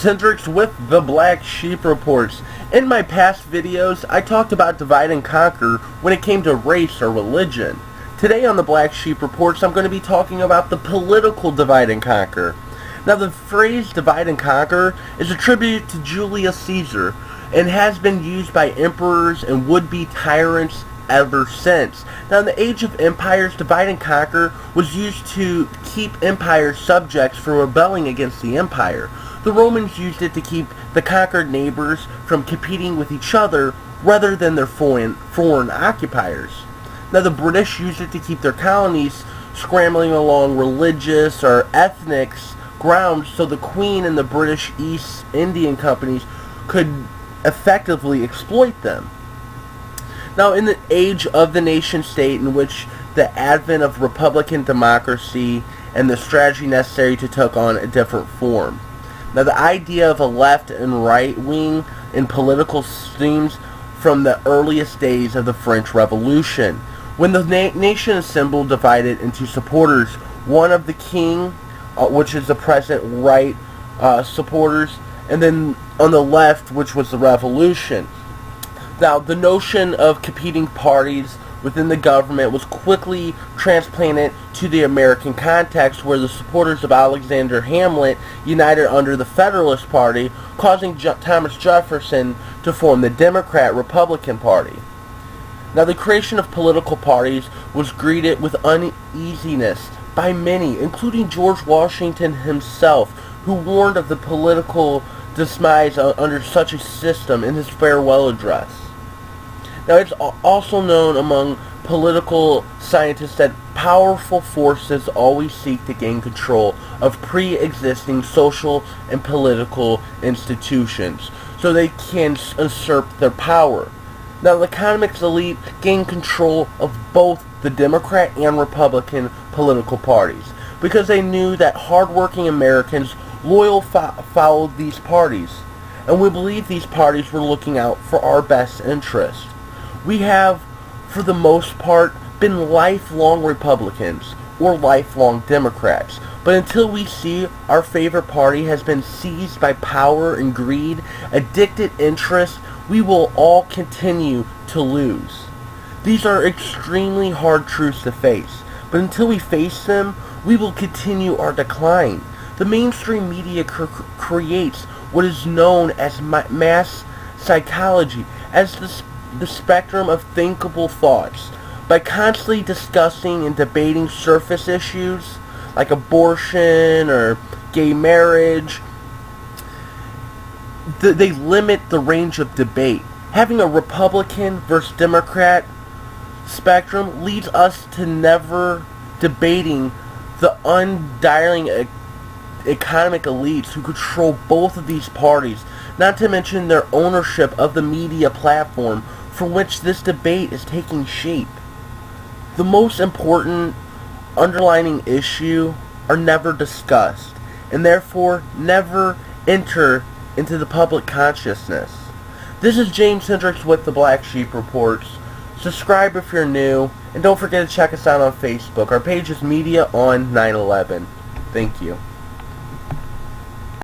Hendricks with the Black Sheep Reports. In my past videos, I talked about divide and conquer when it came to race or religion. Today on the Black Sheep Reports, I'm going to be talking about the political divide and conquer. Now, the phrase divide and conquer is attributed to Julius Caesar and has been used by emperors and would-be tyrants ever since. Now, in the age of empires, divide and conquer was used to keep empire subjects from rebelling against the empire. The Romans used it to keep the conquered neighbors from competing with each other rather than their foreign occupiers. Now, the British used it to keep their colonies scrambling along religious or ethnic grounds so the Queen and the British East Indian companies could effectively exploit them. Now, in the age of the nation-state, in which the advent of republican democracy and the strategy necessary to take on a different form. Now, the idea of a left and right wing in political schemes from the earliest days of the French Revolution, when the nation assembled divided into supporters, one of the king, which is the present right supporters, and then on the left, which was the revolution. Now, the notion of competing parties within the government was quickly transplanted to the American context, where the supporters of Alexander Hamilton united under the Federalist Party, causing Thomas Jefferson to form the Democrat-Republican Party. Now, the creation of political parties was greeted with uneasiness by many, including George Washington himself, who warned of the political demise under such a system in his farewell address. Now, it's also known among political scientists that powerful forces always seek to gain control of pre-existing social and political institutions so they can usurp their power. Now, the economics elite gain control of both the Democrat and Republican political parties because they knew that hardworking Americans loyal followed these parties, and we believe these parties were looking out for our best interest. We have, for the most part, been lifelong Republicans or lifelong Democrats, but until we see our favorite party has been seized by power and greed, addicted interest, we will all continue to lose. These are extremely hard truths to face, but until we face them, we will continue our decline. The mainstream media creates what is known as mass psychology, as the spectrum of thinkable thoughts. By constantly discussing and debating surface issues like abortion or gay marriage, they limit the range of debate. Having a Republican versus Democrat spectrum leads us to never debating the undying economic elites who control both of these parties, not to mention their ownership of the media platform from which this debate is taking shape. The most important underlying issue are never discussed, and therefore never enter into the public consciousness. This is James Hendricks with the Black Sheep Reports. Subscribe if you're new, and don't forget to check us out on Facebook. Our page is Media on 9/11. Thank you.